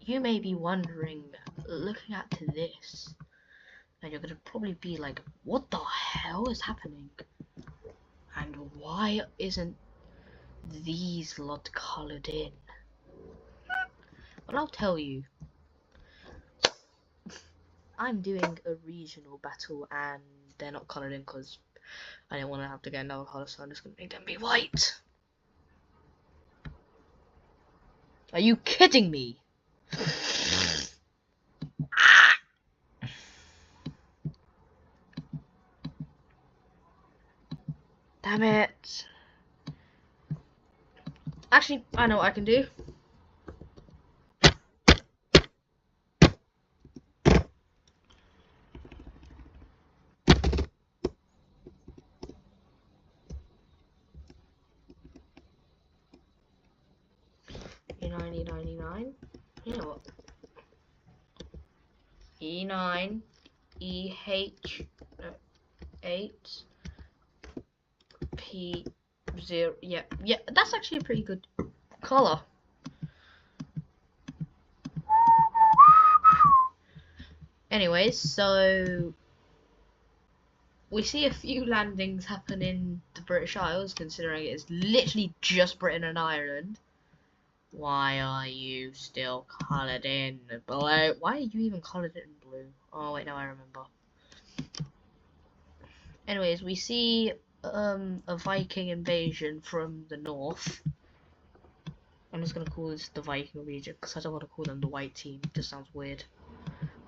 you may be wondering, looking at this, and you're gonna probably be like, what the hell is happening? And why isn't these lot colored in? Well, I'll tell you. I'm doing a regional battle and they're not colored in because I didn't want to have to get another color, so I'm just gonna make them be white. Are you kidding me? Damn it. Actually, I know what I can do. E9, E9, E9. You know what? E9, EH, 8, P0. Yeah, that's actually a pretty good color. Anyways, so we see a few landings happen in the British Isles, considering it's literally just Britain and Ireland. Why are you still coloured in blue? Why are you even coloured in blue? Oh wait, now I remember. Anyways, we see a Viking invasion from the north. I'm just gonna call this the Viking region because I don't want to call them the white team. It just sounds weird.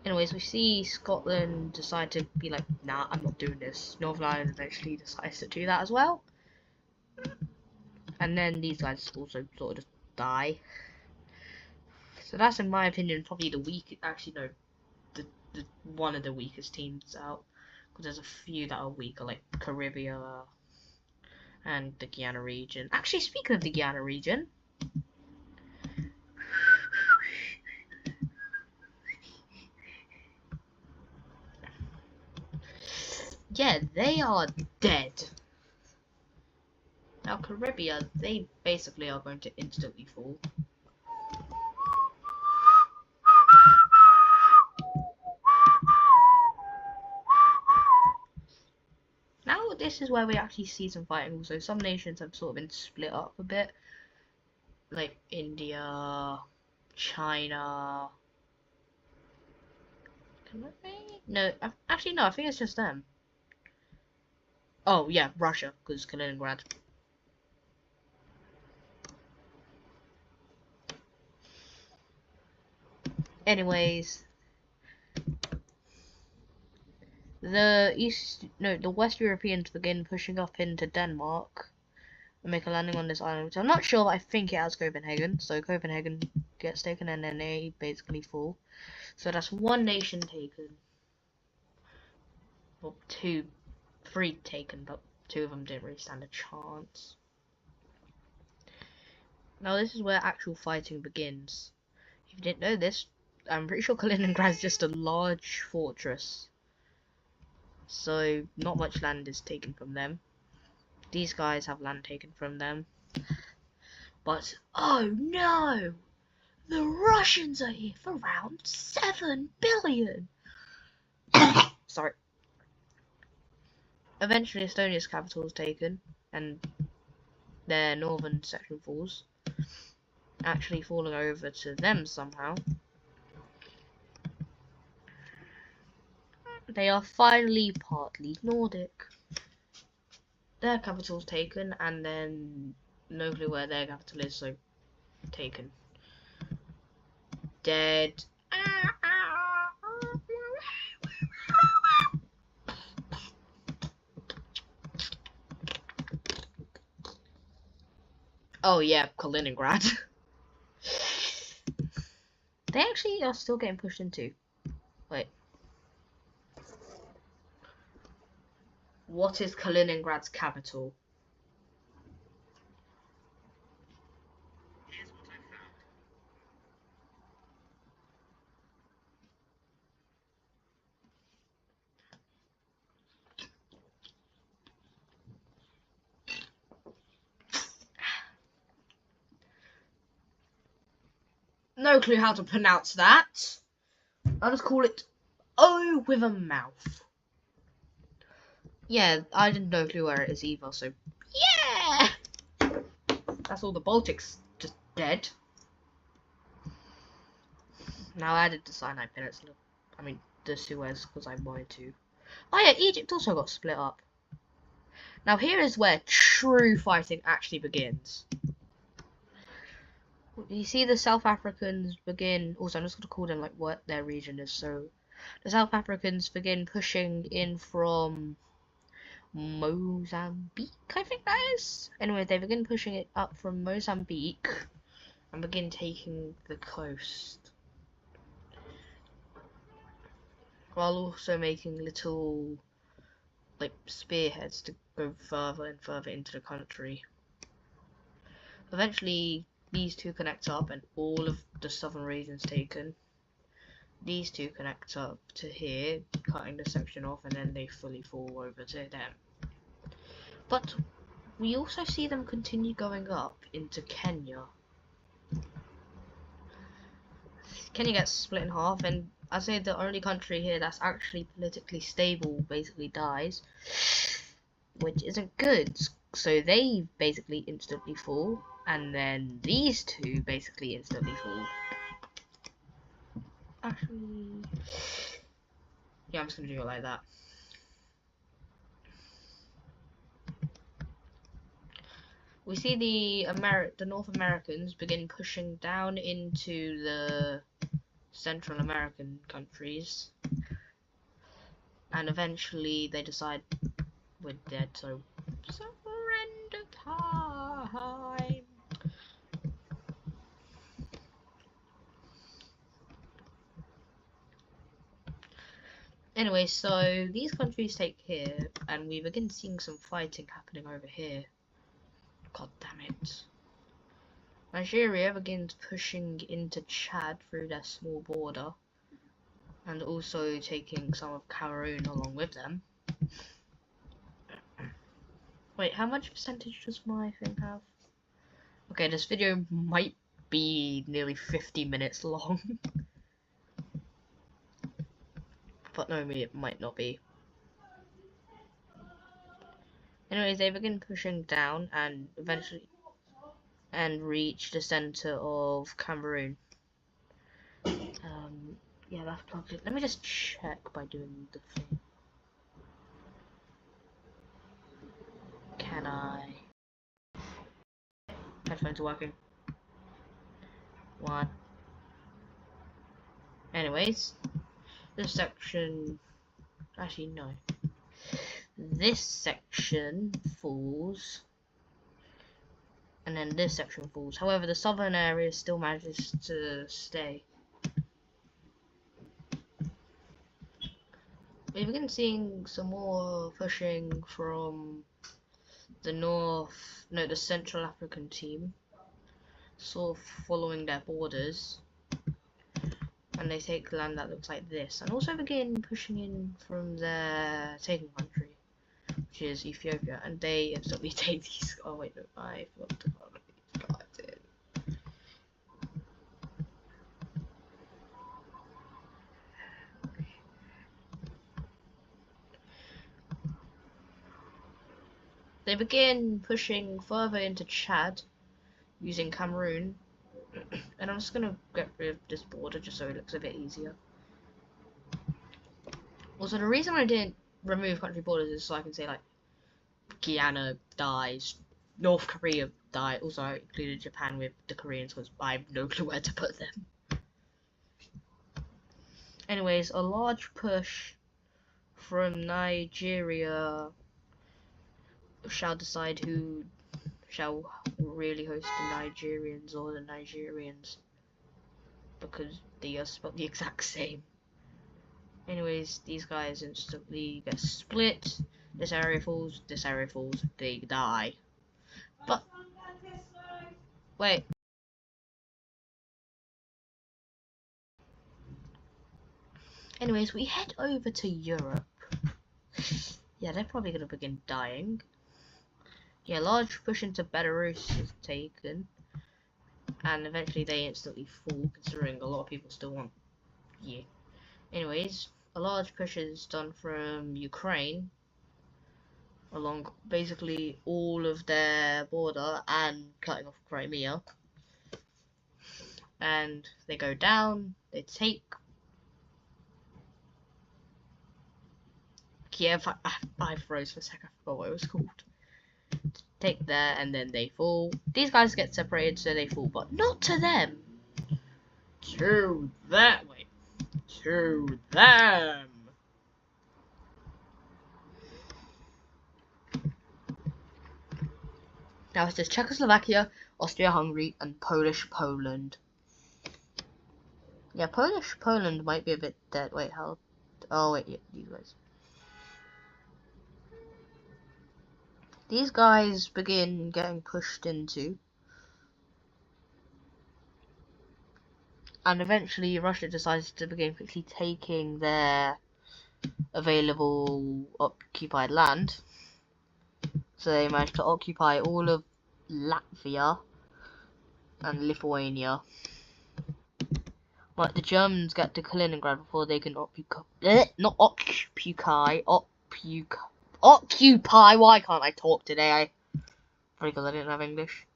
Anyways, we see Scotland decide to be like, nah, I'm not doing this. Northern Ireland eventually decides to do that as well. And then these guys also sort of just die. So that's, in my opinion, probably the weak. Actually, no, the one of the weakest teams out. Because there's a few that are weaker, like Caribbean and the Guyana region. Actually, speaking of the Guyana region, yeah, they are dead. Now, Caribbean, they basically are going to instantly fall. Now, this is where we actually see some fighting. Also, some nations have sort of been split up a bit, like India, China. No, actually no. I think it's just them. Oh yeah, Russia, because Kaliningrad. Anyways, the West Europeans begin pushing up into Denmark and make a landing on this island, which I'm not sure, but I think it has Copenhagen. So Copenhagen gets taken and then they basically fall. So that's one nation taken. Well, three taken, but two of them didn't really stand a chance. Now this is where actual fighting begins. If you didn't know this, I'm pretty sure Kaliningrad is just a large fortress. So not much land is taken from them. These guys have land taken from them. But oh no! The Russians are here for round 7 billion! Sorry. Eventually Estonia's capital is taken and their northern section falls. Actually falling over to them somehow. They are finally partly Nordic. Their capital's taken, and then no clue where their capital is, so taken. Dead. Oh yeah, Kaliningrad. They actually are still getting pushed into. Wait. What is Kaliningrad's capital? No clue how to pronounce that. I'll just call it O with a mouth. Yeah, I didn't know clue where it is either, so yeah! That's all the Baltics just dead. Now I added the Sinai Peninsula. I mean, the Suez, because I wanted to. Oh yeah, Egypt also got split up. Now here is where true fighting actually begins. You see the South Africans begin, also I'm just going to call them like what their region is, so the South Africans begin pushing in from Mozambique, I think that is? Anyway, they begin pushing it up from Mozambique and begin taking the coast. While also making little like spearheads to go further and further into the country. Eventually these two connect up and all of the southern regions taken. These two connect up to here, cutting the section off, and then they fully fall over to them. But we also see them continue going up into Kenya. Kenya gets split in half, and I say the only country here that's actually politically stable basically dies, which isn't good. So they basically instantly fall, and then these two basically instantly fall. Actually, yeah, I'm just gonna do it like that. We see the North Americans begin pushing down into the Central American countries, and eventually they decide we're dead, so surrender time. Anyway, so these countries take here, and we begin seeing some fighting happening over here. God damn it. Nigeria begins pushing into Chad through their small border, and also taking some of Cameroon along with them. Wait, how much percentage does my thing have? Okay, this video might be nearly 50 minutes long. But no, it might not be. Anyways, they begin pushing down and eventually reach the center of Cameroon. Yeah, that's plugged in. Let me just check by doing the thing. Can I? Headphones are working. One. Anyways, this section. Actually, no. This section falls. And then this section falls. However, the southern area still manages to stay. We begin seeing some more pushing from the the Central African team, sort of following their borders, and they take land that looks like this, and also begin pushing in from their taking country, which is Ethiopia, and they instantly take these. Oh wait, no, I forgot to put these guys in. They begin pushing further into Chad using Cameroon, and I'm just gonna get rid of this border just so it looks a bit easier. Also, the reason I didn't remove country borders is so I can say like Guyana dies, North Korea died. Also, I included Japan with the Koreans because I have no clue where to put them. Anyways, a large push from Nigeria shall decide who shall really host the Nigerians or the Nigerians, because they are spelled the exact same. Anyways, these guys instantly get split. This area falls, they die. But wait. Anyways, we head over to Europe. Yeah, they're probably gonna begin dying. Yeah, large push into Belarus is taken. and eventually they instantly fall, considering a lot of people still want you. Anyways, a large push is done from Ukraine along basically all of their border and cutting off Crimea, and they go down, they take Kiev. I froze for a second, I forgot what it was called. Take there, and then they fall. These guys get separated, so they fall, but not to them. To that way. To them. Now it says Czechoslovakia, Austria-Hungary, and Polish Poland. Yeah, Polish Poland might be a bit dead. Wait, how? Oh wait, yeah, these guys. These guys begin getting pushed into, and eventually Russia decides to begin quickly taking their available occupied land. So they managed to occupy all of Latvia and Lithuania. But the Germans get to Kaliningrad before they can occupy. Why can't I talk today? Probably because I didn't have English.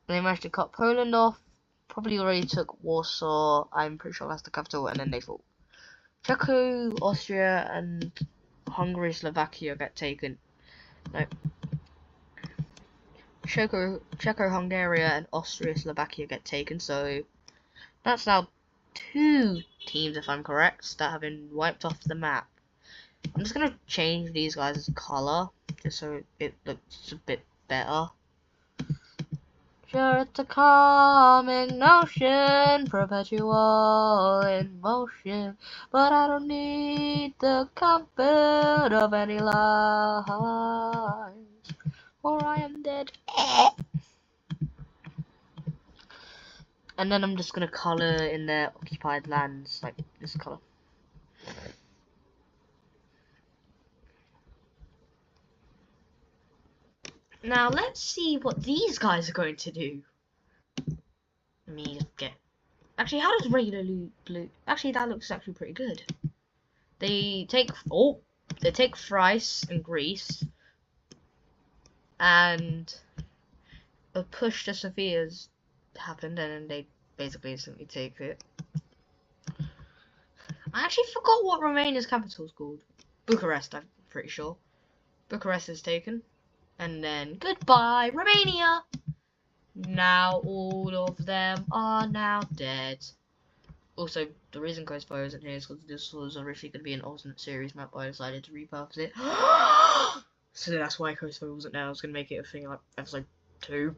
They managed to cut Poland off. Probably already took Warsaw. I'm pretty sure that's the capital, and then they fall. Czechia, Austria, and Hungary, Slovakia get taken. No. Czechia, and Austria, Slovakia get taken. So that's now 2 teams, if I'm correct, that have been wiped off the map. I'm just gonna change these guys' color just so it looks a bit better. Sure, it's a calming notion, perpetual in motion, but I don't need the comfort of any lies, for I am dead. And then I'm just gonna color in their occupied lands, like this color. Now let's see what these guys are going to do. Let me get. Actually, how does regular blue? Actually, that looks actually pretty good. They take Thrace and Greece, and a push to Sophia's happened, and then they basically instantly take it. I actually forgot what Romania's capital is called. Bucharest, I'm pretty sure. Bucharest is taken, and then goodbye, Romania. Now all of them are now dead. Also, the reason Kosovo isn't here is because this was originally going to be an alternate series map, but I decided to repurpose it. So that's why Kosovo wasn't there. I was going to make it a thing like episode 2.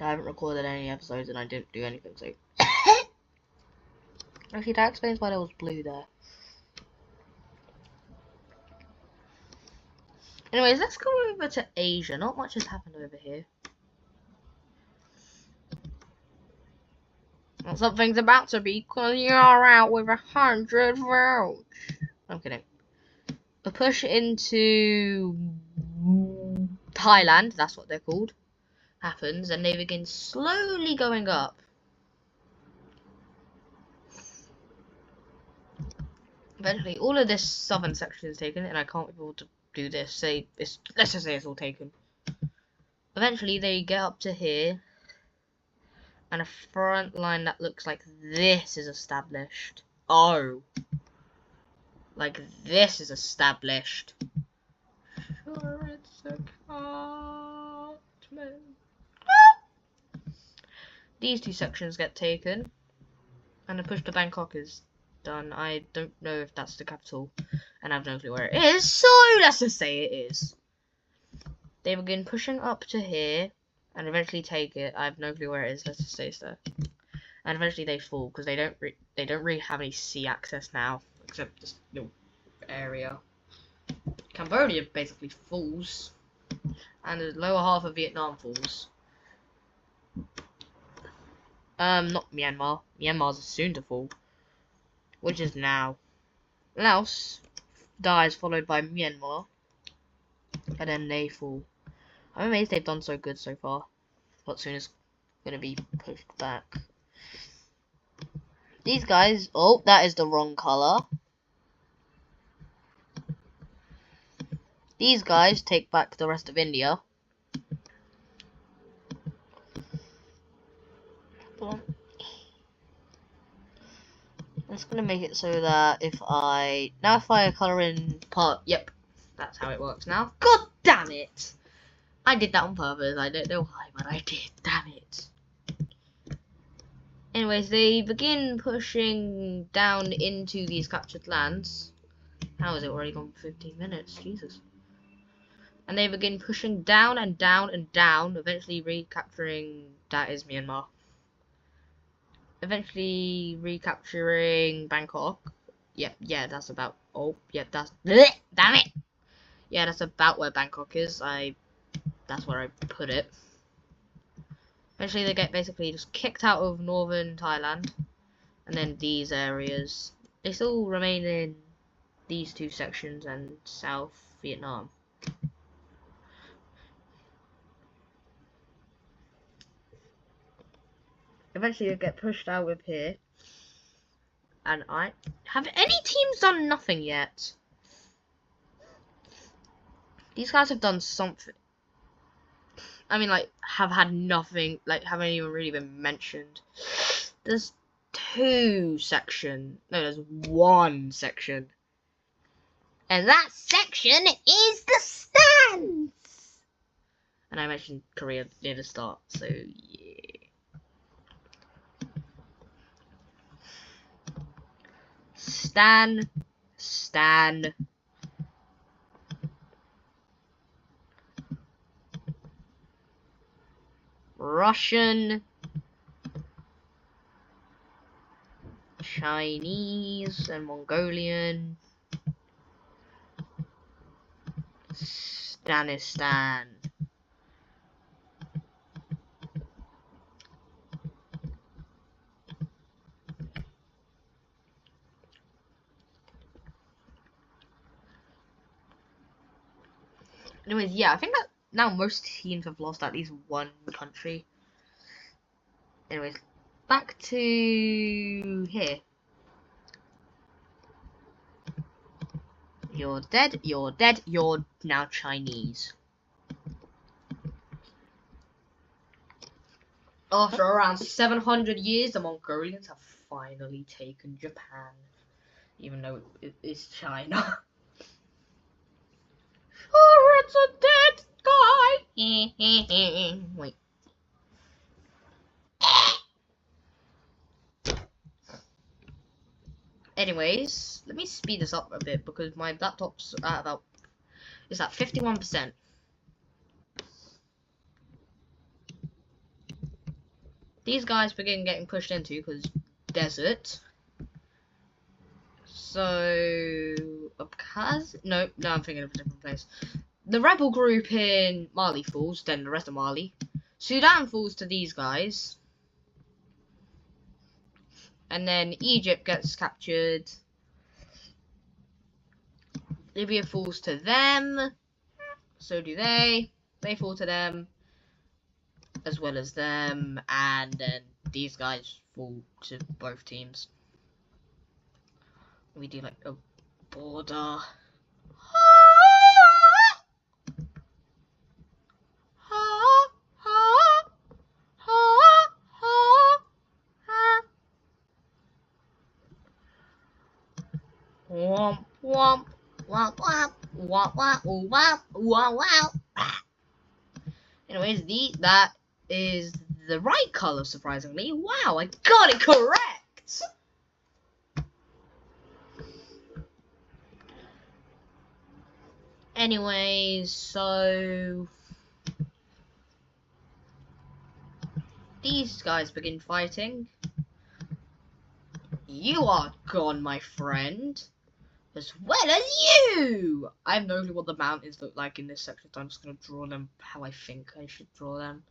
I haven't recorded any episodes and I didn't do anything, so... Actually, that explains why there was blue there. Anyways, let's go over to Asia. Not much has happened over here. Well, something's about to be because you're out with 100 votes. I'm kidding. A push into Thailand, that's what they're called, happens, and they begin slowly going up. Eventually, all of this southern section is taken, and I can't be able to do this. Let's just say it's all taken. Eventually, they get up to here, and a front line that looks like this is established. Oh. Like this is established. Sure, it's a Cartman. These 2 sections get taken, and the push to Bangkok is done. I don't know if that's the capital, and I have no clue where it is, so let's just say it is. They begin pushing up to here, and eventually take it. I have no clue where it is. Let's just say it's there. And eventually they fall because they don't really have any sea access now, except this little area. Cambodia basically falls, and the lower half of Vietnam falls. Not Myanmar. Myanmar's soon to fall, which is now. Laos dies, followed by Myanmar, and then they fall. I'm amazed they've done so good so far. but soon it's gonna be pushed back. These guys, oh, that is the wrong color. These guys take back the rest of India. It's gonna make it so that if I color in part, yep, that's how it works now. God damn it! I did that on purpose. I don't know why, but I did. Damn it. Anyways, they begin pushing down into these captured lands. How is it already gone for 15 minutes? Jesus. And they begin pushing down and down and down, eventually recapturing, that is Myanmar. Eventually recapturing Bangkok. Yep, yeah, that's about, oh, yep, that's, bleh, damn it! Yeah, that's about where Bangkok is. That's where I put it. Eventually they get basically just kicked out of northern Thailand. And then these areas, they still remain in these two sections and South Vietnam. Eventually they get pushed out of here. And have any teams done nothing yet? These guys have done something. I mean, like, have had nothing, like, haven't even really been mentioned. There's two sections. No, there's one section. And that section is the stands! And I mentioned Korea near the start, so yeah. Stan. Russian, Chinese, and Mongolian. Stanistan. Anyways, yeah, I think that now most teams have lost at least one country. Anyways, back to here. You're dead, you're now Chinese. After around 700 years, the Mongolians have finally taken Japan. Even though it's China. Oh, it's a dead guy! Wait. Anyways, let me speed this up a bit because my laptop's at about, it's at 51%. These guys begin getting pushed into because desert. So Abkhaz? No, I'm thinking of a different place. The rebel group in Mali falls, then the rest of Mali. Sudan falls to these guys. And then Egypt gets captured. Libya falls to them. So do they. They fall to them. As well as them. And then these guys fall to both teams. We do like a border. Womp womp womp womp womp womp womp womp womp. Anyways, that is the right color, surprisingly. Wow, I got it correct. Anyways, so these guys begin fighting. You are gone, my friend. As well as you! I have no clue what the mountains look like in this section, so I'm just going to draw them how I think I should draw them.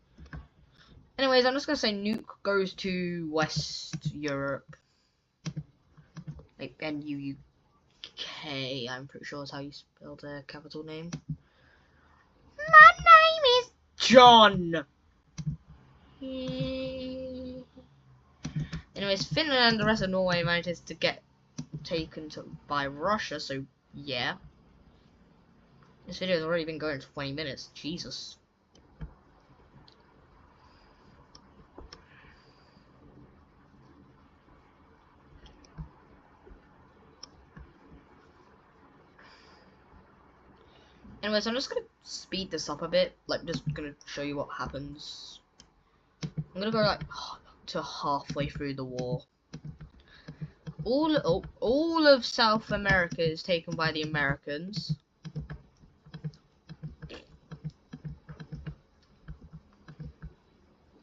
Anyways, I'm just going to say Nuke goes to West Europe. Like, N-U-U-K, I'm pretty sure is how you spell their capital name. My name is John! Anyways, Finland and the rest of Norway manages to get taken by Russia, so yeah. This video has already been going 20 minutes. Jesus. Anyways, I'm just gonna speed this up a bit. Like, just gonna show you what happens. I'm gonna go like to halfway through the war. All of South America is taken by the Americans.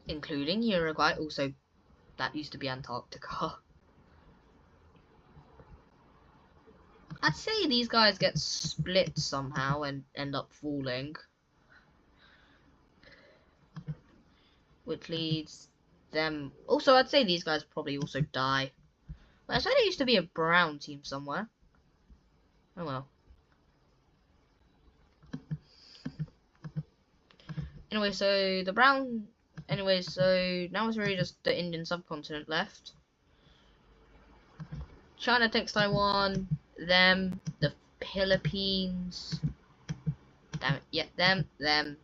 Including Uruguay. Also, that used to be Antarctica. I'd say these guys get split somehow and end up falling. Which leads them... Also, I'd say these guys probably also die. But I said there used to be a brown team somewhere. Oh well. Anyway, so the brown... Anyway, so now it's really just the Indian subcontinent left. China takes Taiwan. Them. The Philippines. Damn it. Yeah, them. And...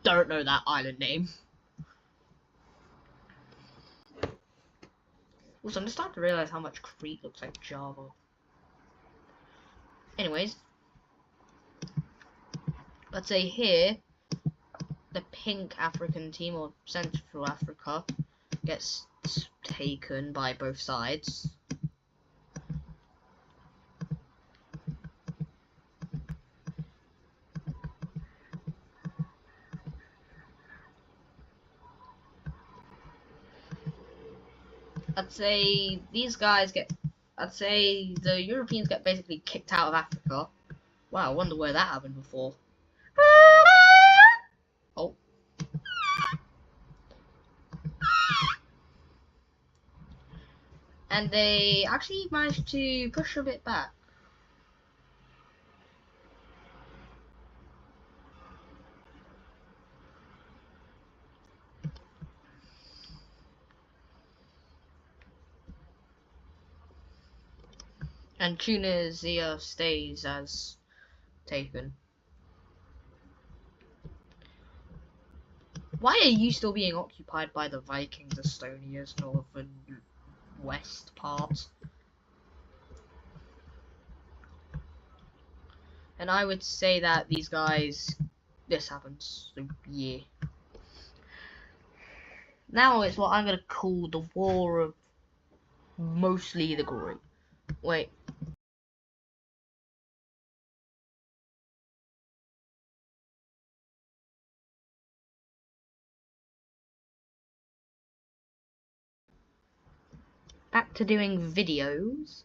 Don't know that island name. Also, I'm just starting to realize how much Crete looks like Java. Anyways, let's say here, the pink African team, or Central Africa, gets taken by both sides. I'd say these guys get... I'd say the Europeans get basically kicked out of Africa. Wow, I wonder where that happened before. Oh. And they actually managed to push a bit back. And Tunisia stays as taken. Why are you still being occupied by the Vikings, Estonia's northern west part? And I would say that these guys... This happens. So, yeah. Now it's what I'm gonna call the War of Mostly the Great. Wait. Back to doing videos.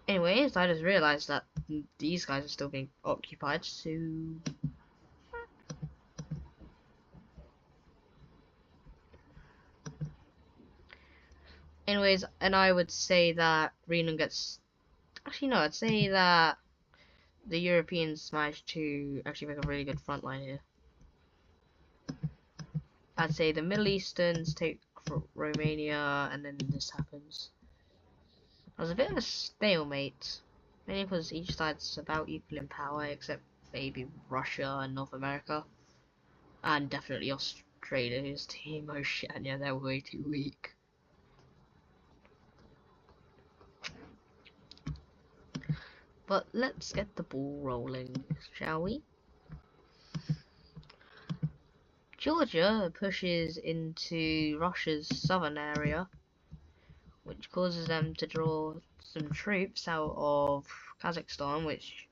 Anyways, I just realized that these guys are still being occupied, so... Anyways, and I would say that Greenland gets... Actually, no, I'd say that the Europeans managed to actually make a really good front line here. I'd say the Middle Easterns take Romania, and then this happens. It was a bit of a stalemate, mainly because each side's about equal in power, except maybe Russia and North America. And definitely Australia's team, Oceania, they're way too weak. But let's get the ball rolling, shall we? Georgia pushes into Russia's southern area, which causes them to draw some troops out of Kazakhstan, which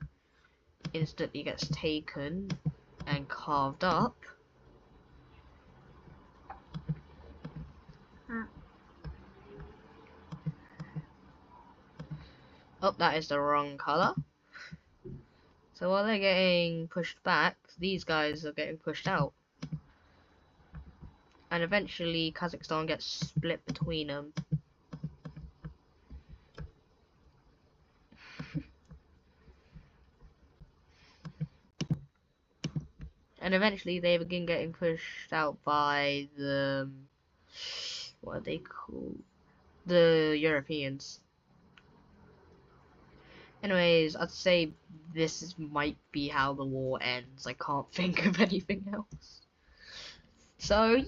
instantly gets taken and carved up. Oh, that is the wrong colour. So while they're getting pushed back, these guys are getting pushed out. And eventually Kazakhstan gets split between them. and eventually they begin getting pushed out by the what are they called? The Europeans. Anyways, I'd say might be how the war ends. I can't think of anything else. So yeah.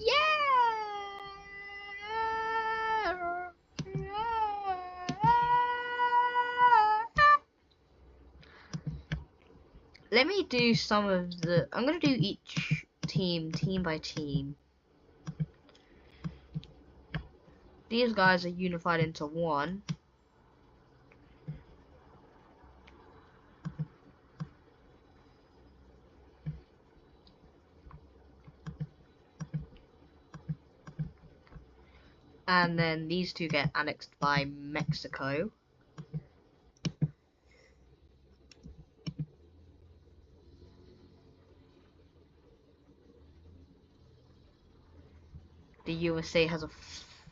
Let me do some of the. I'm gonna do each team by team. These guys are unified into one. And then these two get annexed by Mexico. The USA has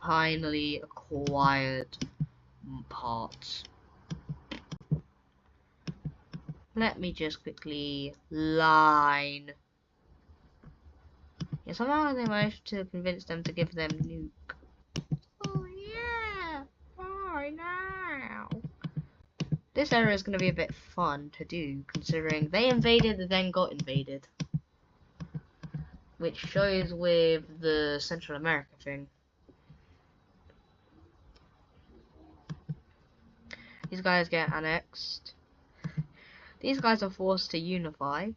finally acquired parts. Let me just quickly line. Yeah, somehow they managed to convince them to give them nuke. Oh yeah! Why now? This area is going to be a bit fun to do, considering they invaded and then got invaded. Which shows with the Central America thing. These guys get annexed. These guys are forced to unify.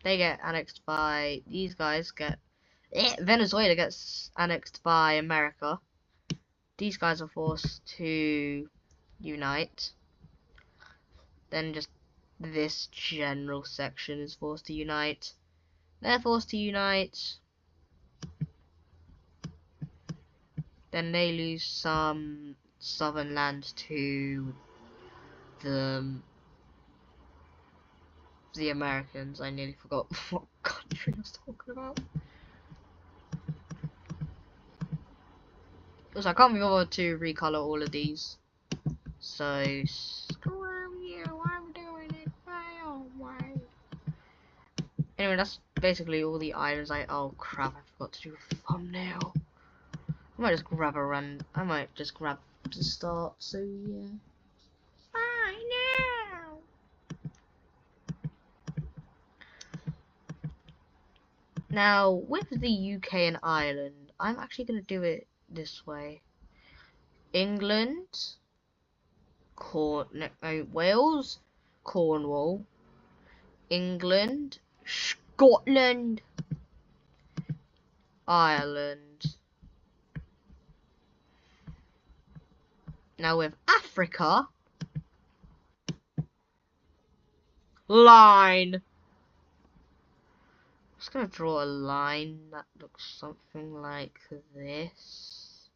They get annexed by... These guys get... Venezuela gets annexed by America. These guys are forced to unite. Then just this general section is forced to unite. They're forced to unite. Then they lose some southern land to the Americans. I nearly forgot what country I was talking about. Also, I can't be bothered to recolor all of these. So, screw you, I'm doing it my own way. Anyway, that's basically all the items oh crap, I forgot to do a thumbnail. I might just grab a run. I might just grab to start, so yeah. Now, with the UK and Ireland, I'm actually going to do it this way. England, Wales, Cornwall, England, Scotland, Ireland. Now with Africa, line. I'm just going to draw a line that looks something like this.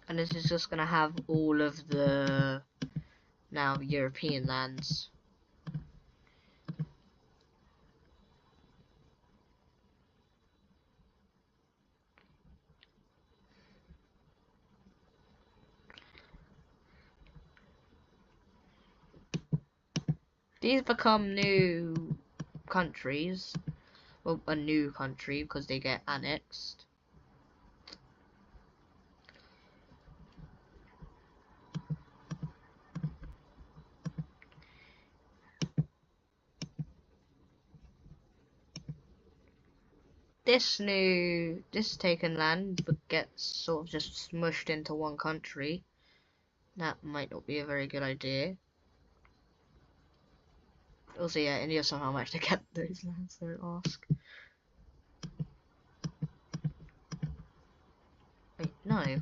And this is just going to have all of the now European lands. These become new countries. Well, a new country because they get annexed. This taken land gets sort of just smushed into one country. That might not be a very good idea. Also, yeah, India somehow managed to get those lands, don't ask. Wait, no.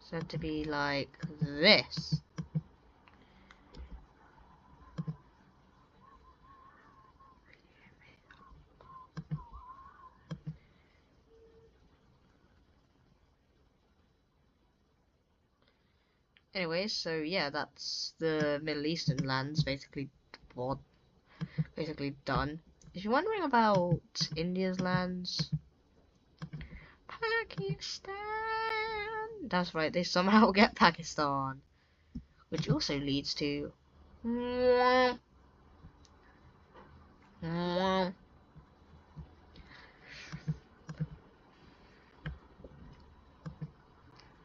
It's meant to be like this. Anyways, so yeah, that's the Middle Eastern lands basically done. If you're wondering about India's lands, Pakistan. That's right, they somehow get Pakistan, which also leads to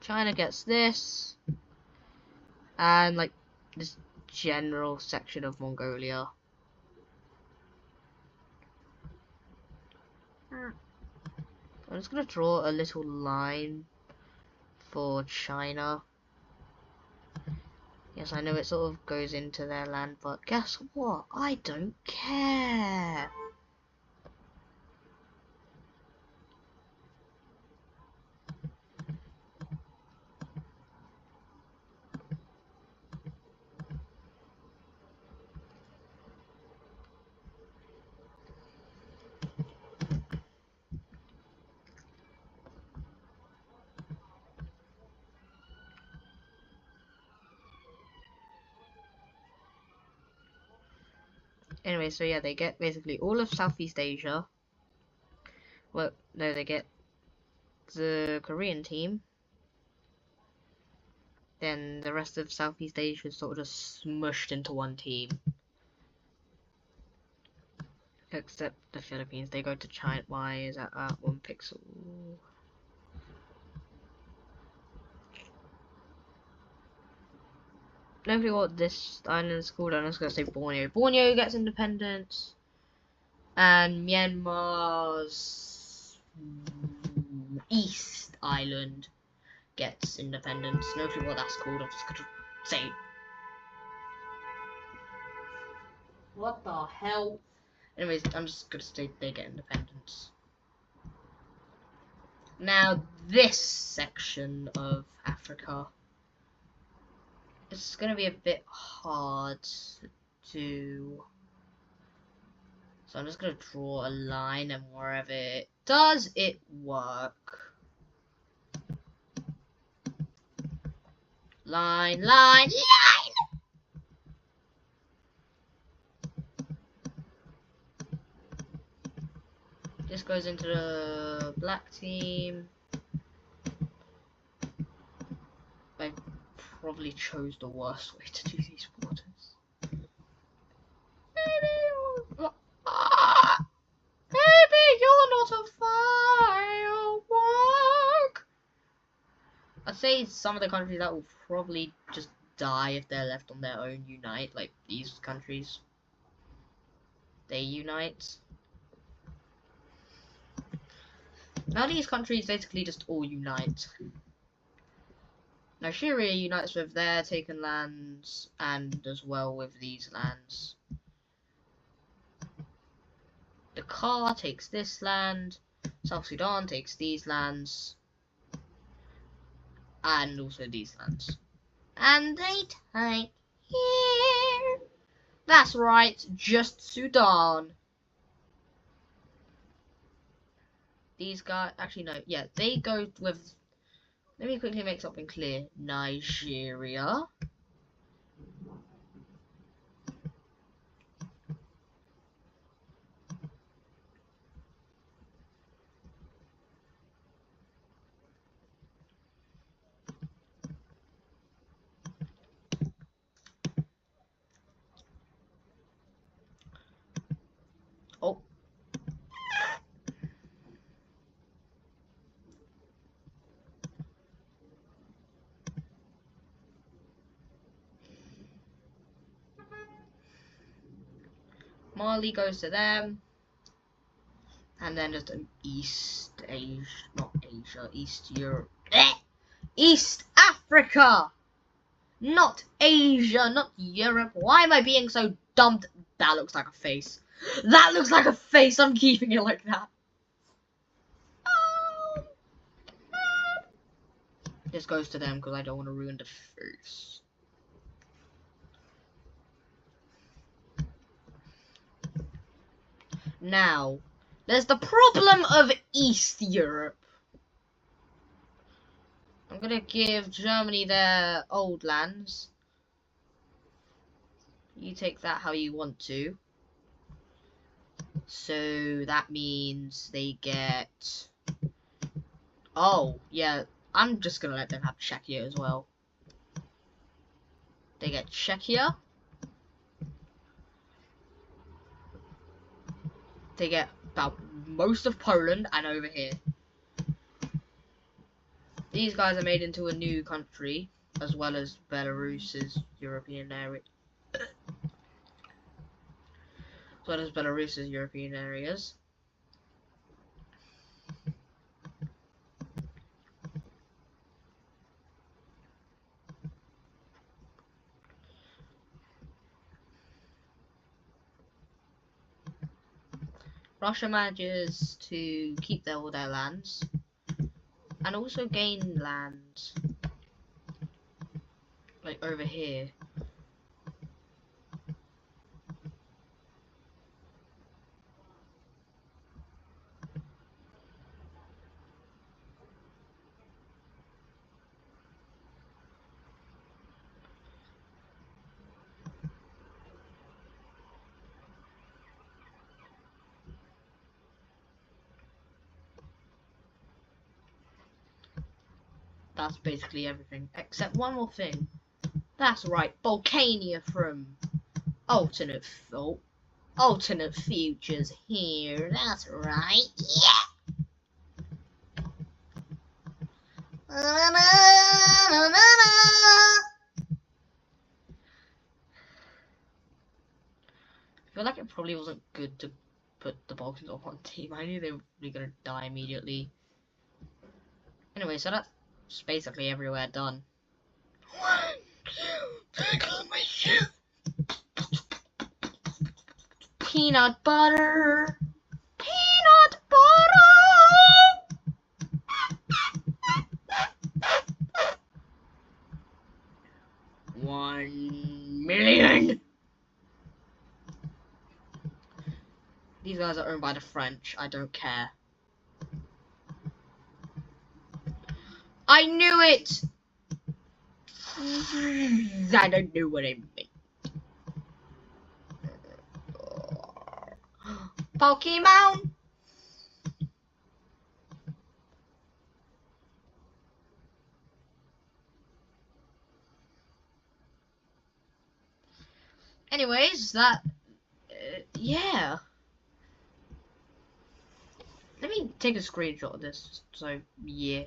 China gets this, and like this general section of Mongolia. I'm just gonna draw a little line for China. Yes, I know it sort of goes into their land, but guess what? I don't care. Anyway, so yeah, they get basically all of Southeast Asia. Well, no, they get the Korean team. Then the rest of Southeast Asia is sort of just smushed into one team. Except the Philippines, they go to China. Why is that at 1 pixel? Nobody what this island is called. I'm just gonna say Borneo. Borneo gets independence, and Myanmar's East Island gets independence. No clue what that's called. I'm just gonna say. What the hell? Anyways, I'm just gonna say they get independence. Now this section of Africa, it's gonna be a bit hard to do. So I'm just gonna draw a line, and wherever it does, it work. Line, line, line! This goes into the black team. I probably chose the worst way to do these borders. Maybe you're not a firework. I'd say some of the countries that will probably just die if they're left on their own unite, like these countries. They unite. Now these countries basically just all unite. Nigeria unites with their taken lands and as well with these lands. Dakar takes this land, South Sudan takes these lands, and also these lands. And they take here. That's right, just Sudan. These guys, actually no, yeah, they go with, let me quickly make something clear. Nigeria. Oh. Mali goes to them. And then just an East Asia, not Asia, East Europe. East Africa! Not Asia, not Europe. Why am I being so dumb? That looks like a face. That looks like a face. I'm keeping it like that. This goes to them because I don't want to ruin the face. Now, there's the problem of East Europe. I'm gonna give Germany their old lands. You take that how you want to. So that means they get... Oh, yeah. I'm just gonna let them have Czechia as well. They get Czechia. to get about most of Poland and over here. These guys are made into a new country, as well as Belarus's European area. As well as Belarus's European areas. Russia manages to keep all their lands and also gain lands like over here. That's basically everything, except one more thing. That's right, Volcania from Alternate Futures here. That's right. Yeah. I feel like it probably wasn't good to put the Balkans on one team. I knew they were probably gonna die immediately. Anyway, so that's basically everywhere done. Peanut butter! Peanut butter! 1,000,000! These guys are owned by the French, I don't care. I knew it! I don't know what I meant. Pokemon! Anyways, yeah. Let me take a screenshot of this, so, yeah.